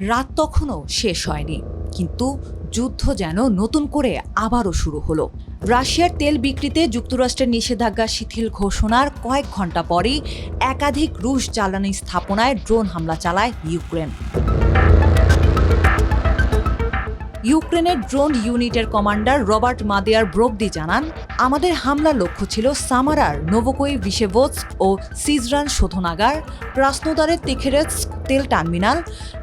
রাত তখনও শেষ হয়নি, কিন্তু যুদ্ধ যেন নতুন করে আবারও শুরু হলো। রাশিয়ার তেল বিক্রিতে যুক্তরাষ্ট্রের নিষেধাজ্ঞা শিথিল ঘোষণার কয়েক ঘন্টা পরেই একাধিক রুশ জ্বালানি স্থাপনায় ড্রোন হামলা চালায় ইউক্রেন। ইউক্রেনের ড্রোন ইউনিটের কমান্ডার রবার্ট মাদিয়ার ব্রোভদি জানান, আমাদের হামলার লক্ষ্য ছিল সামারার নোভোকোই ভিশেভোৎস্ক ও সিজরান শোধনাগার, ক্রাসনোদারের তেখেরেৎস্ক তেল টার্মিনাল,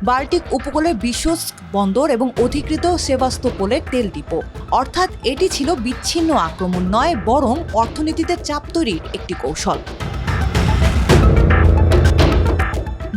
বাল্টিক উপকূলের বিশোস্ক বন্দর এবং অধিকৃত সেভাস্তোপোলের তেল ডিপো। অর্থাৎ এটি ছিল বিচ্ছিন্ন আক্রমণ নয়, বরং অর্থনীতিতে চাপ তৈরির একটি কৌশল।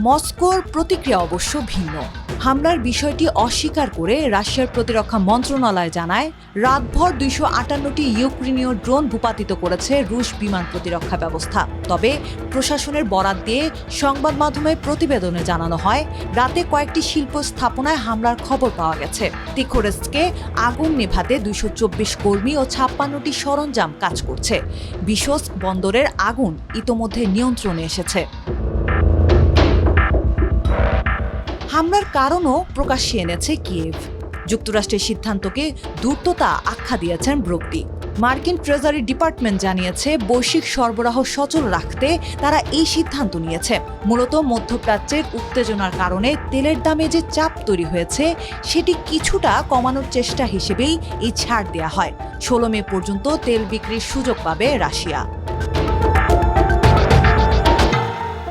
মস্কোর প্রতিক্রিয়া অবশ্য ভিন্ন। হামলার বিষয়টি অস্বীকার করে রাশিয়ার প্রতিরক্ষা মন্ত্রণালয় জানায়, রাতভর 258টি ইউক্রেনীয় ড্রোন ভূপাতিত করেছে রুশ বিমান প্রতিরক্ষা ব্যবস্থা। তবে প্রশাসনের বরাত দিয়ে সংবাদ মাধ্যমের প্রতিবেদনে জানানো হয়, রাতে কয়েকটি শিল্প স্থাপনায় হামলার খবর পাওয়া গেছে। তিখোরেস্কে আগুন নেভাতে 224 কর্মী ও 56টি সরঞ্জাম কাজ করছে। বিশোস্ক বন্দরের আগুন ইতোমধ্যে নিয়ন্ত্রণে এসেছে। হামলার কারণও প্রকাশ্যে এনেছে কিয়েভ। যুক্তরাষ্ট্রের সিদ্ধান্তকে ধূর্ততা আখ্যা দিয়েছেন ব্রোভদি। মার্কিন ট্রেজারি ডিপার্টমেন্ট জানিয়েছে, বৈশ্বিক সরবরাহ সচল রাখতে তারা এই সিদ্ধান্ত নিয়েছে। মূলত মধ্যপ্রাচ্যের উত্তেজনার কারণে তেলের দামে যে চাপ তৈরি হয়েছে, সেটি কিছুটা কমানোর চেষ্টা হিসেবেই এই ছাড় দেওয়া হয়। 16 মে পর্যন্ত তেল বিক্রির সুযোগ পাবে রাশিয়া।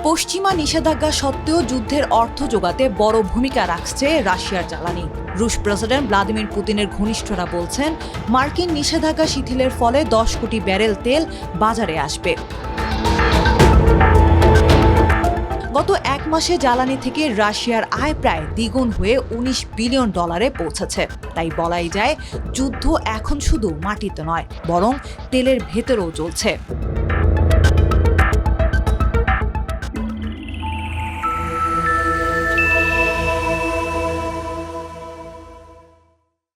পশ্চিমা নিষেধাজ্ঞা সত্ত্বেও যুদ্ধের অর্থ জোগাতে বড় ভূমিকা রাখছে রাশিয়ার জ্বালানি। রুশ প্রেসিডেন্ট ভ্লাদিমির পুতিনের ঘনিষ্ঠরা বলছেন, মার্কিন নিষেধাজ্ঞা শিথিলের ফলে 10 কোটি ব্যারেল তেল বাজারে আসবে। গত এক মাসে জ্বালানি থেকে রাশিয়ার আয় প্রায় দ্বিগুণ হয়ে $19 বিলিয়ন পৌঁছেছে। তাই বলাই যায়, যুদ্ধ এখন শুধু মাটিতে নয়, বরং তেলের ভেতরেও চলছে।